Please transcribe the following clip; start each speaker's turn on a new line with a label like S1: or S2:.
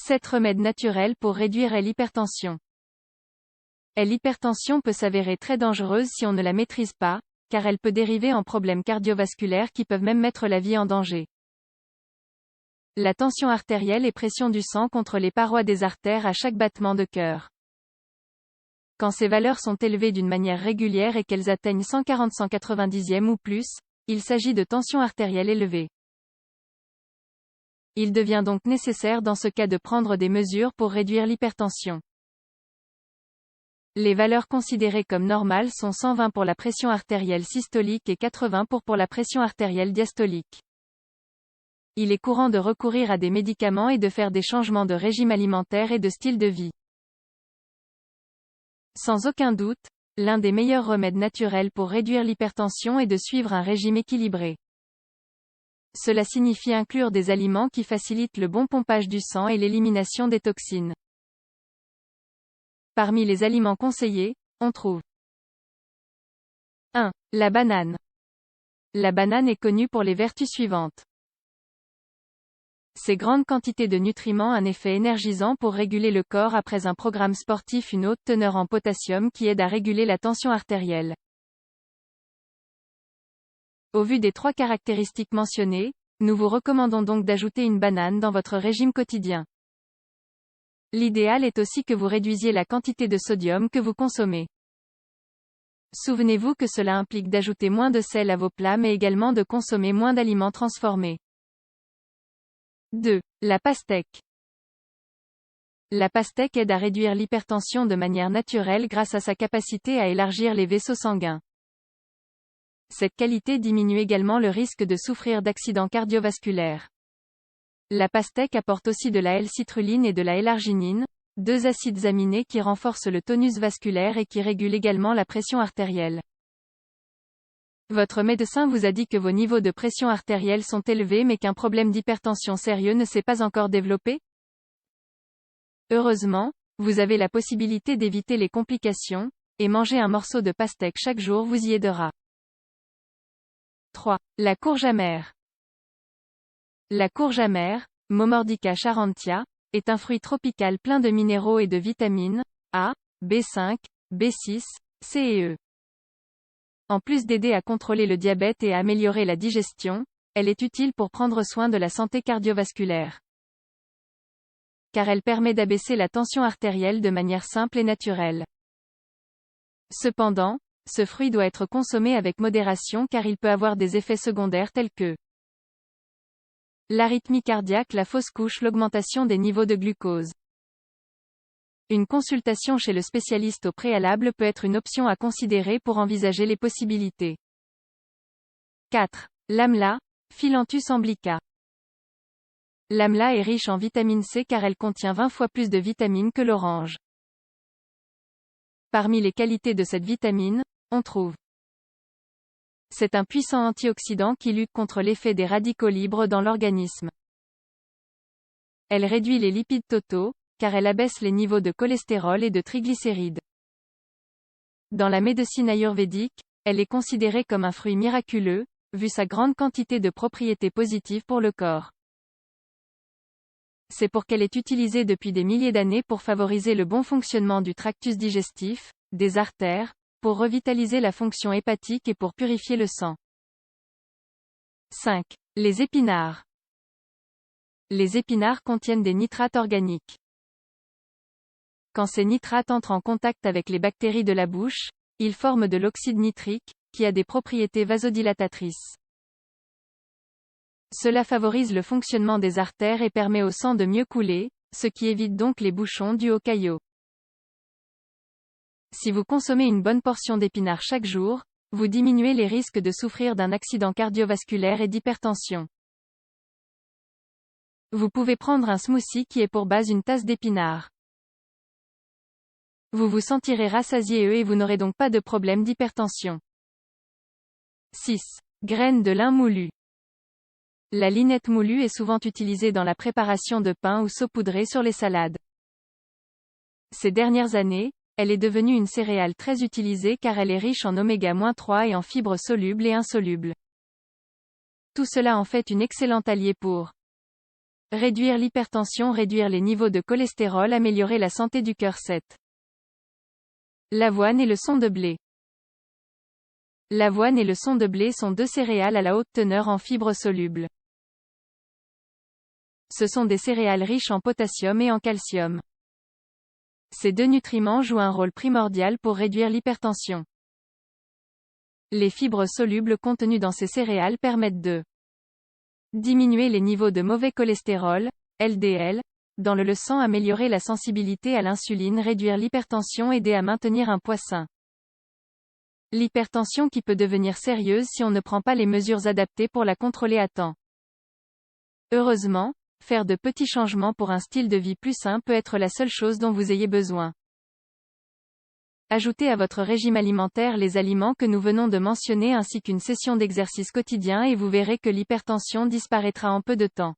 S1: 7 remèdes naturels pour réduire l'hypertension. L'hypertension peut s'avérer très dangereuse si on ne la maîtrise pas, car elle peut dériver en problèmes cardiovasculaires qui peuvent même mettre la vie en danger. La tension artérielle et pression du sang contre les parois des artères à chaque battement de cœur. Quand ces valeurs sont élevées d'une manière régulière et qu'elles atteignent 140/190 ou plus, il s'agit de tension artérielle élevée. Il devient donc nécessaire dans ce cas de prendre des mesures pour réduire l'hypertension. Les valeurs considérées comme normales sont 120 pour la pression artérielle systolique et 80 pour la pression artérielle diastolique. Il est courant de recourir à des médicaments et de faire des changements de régime alimentaire et de style de vie. Sans aucun doute, l'un des meilleurs remèdes naturels pour réduire l'hypertension est de suivre un régime équilibré. Cela signifie inclure des aliments qui facilitent le bon pompage du sang et l'élimination des toxines. Parmi les aliments conseillés, on trouve 1. La banane. La banane est connue pour les vertus suivantes. Ses grandes quantités de nutriments un effet énergisant pour réguler le corps après un programme sportif, une haute teneur en potassium qui aide à réguler la tension artérielle. Au vu des 3 caractéristiques mentionnées, nous vous recommandons donc d'ajouter une banane dans votre régime quotidien. L'idéal est aussi que vous réduisiez la quantité de sodium que vous consommez. Souvenez-vous que cela implique d'ajouter moins de sel à vos plats mais également de consommer moins d'aliments transformés. 2. La pastèque. La pastèque aide à réduire l'hypertension de manière naturelle grâce à sa capacité à élargir les vaisseaux sanguins. Cette qualité diminue également le risque de souffrir d'accidents cardiovasculaires. La pastèque apporte aussi de la L-citrulline et de la L-arginine, 2 acides aminés qui renforcent le tonus vasculaire et qui régulent également la pression artérielle. Votre médecin vous a dit que vos niveaux de pression artérielle sont élevés mais qu'un problème d'hypertension sérieux ne s'est pas encore développé? Heureusement, vous avez la possibilité d'éviter les complications, et manger un morceau de pastèque chaque jour vous y aidera. 3. La courge amère. La courge amère, Momordica charantia, est un fruit tropical plein de minéraux et de vitamines A, B5, B6, C et E. En plus d'aider à contrôler le diabète et à améliorer la digestion, elle est utile pour prendre soin de la santé cardiovasculaire. Car elle permet d'abaisser la tension artérielle de manière simple et naturelle. Cependant, ce fruit doit être consommé avec modération car il peut avoir des effets secondaires tels que l'arythmie cardiaque, la fausse couche, l'augmentation des niveaux de glucose. Une consultation chez le spécialiste au préalable peut être une option à considérer pour envisager les possibilités. 4. L'amla, Philanthus amblica. L'amla est riche en vitamine C car elle contient 20 fois plus de vitamines que l'orange. Parmi les qualités de cette vitamine, on trouve c'est un puissant antioxydant qui lutte contre l'effet des radicaux libres dans l'organisme. Elle réduit les lipides totaux, car elle abaisse les niveaux de cholestérol et de triglycérides. Dans la médecine ayurvédique, elle est considérée comme un fruit miraculeux, vu sa grande quantité de propriétés positives pour le corps. C'est pour qu'elle est utilisée depuis des milliers d'années pour favoriser le bon fonctionnement du tractus digestif, des artères, pour revitaliser la fonction hépatique et pour purifier le sang. 5. Les épinards. Les épinards contiennent des nitrates organiques. Quand ces nitrates entrent en contact avec les bactéries de la bouche, ils forment de l'oxyde nitrique, qui a des propriétés vasodilatatrices. Cela favorise le fonctionnement des artères et permet au sang de mieux couler, ce qui évite donc les bouchons dus aux caillots. Si vous consommez une bonne portion d'épinards chaque jour, vous diminuez les risques de souffrir d'un accident cardiovasculaire et d'hypertension. Vous pouvez prendre un smoothie qui est pour base une tasse d'épinards. Vous vous sentirez rassasié et vous n'aurez donc pas de problème d'hypertension. 6. Graines de lin moulues. La linette moulue est souvent utilisée dans la préparation de pain ou saupoudrée sur les salades. Ces dernières années, elle est devenue une céréale très utilisée car elle est riche en oméga-3 et en fibres solubles et insolubles. Tout cela en fait une excellente alliée pour Réduire l'hypertension, réduire les niveaux de cholestérol, améliorer la santé du cœur. 7. L'avoine et le son de blé. L'avoine et le son de blé sont deux céréales à la haute teneur en fibres solubles. Ce sont des céréales riches en potassium et en calcium. Ces deux nutriments jouent un rôle primordial pour réduire l'hypertension. Les fibres solubles contenues dans ces céréales permettent de diminuer les niveaux de mauvais cholestérol, LDL, dans le sang, améliorer la sensibilité à l'insuline, réduire l'hypertension, aider à maintenir un poids sain. L'hypertension qui peut devenir sérieuse si on ne prend pas les mesures adaptées pour la contrôler à temps. Heureusement, faire de petits changements pour un style de vie plus sain peut être la seule chose dont vous ayez besoin. Ajoutez à votre régime alimentaire les aliments que nous venons de mentionner ainsi qu'une session d'exercice quotidien et vous verrez que l'hypertension disparaîtra en peu de temps.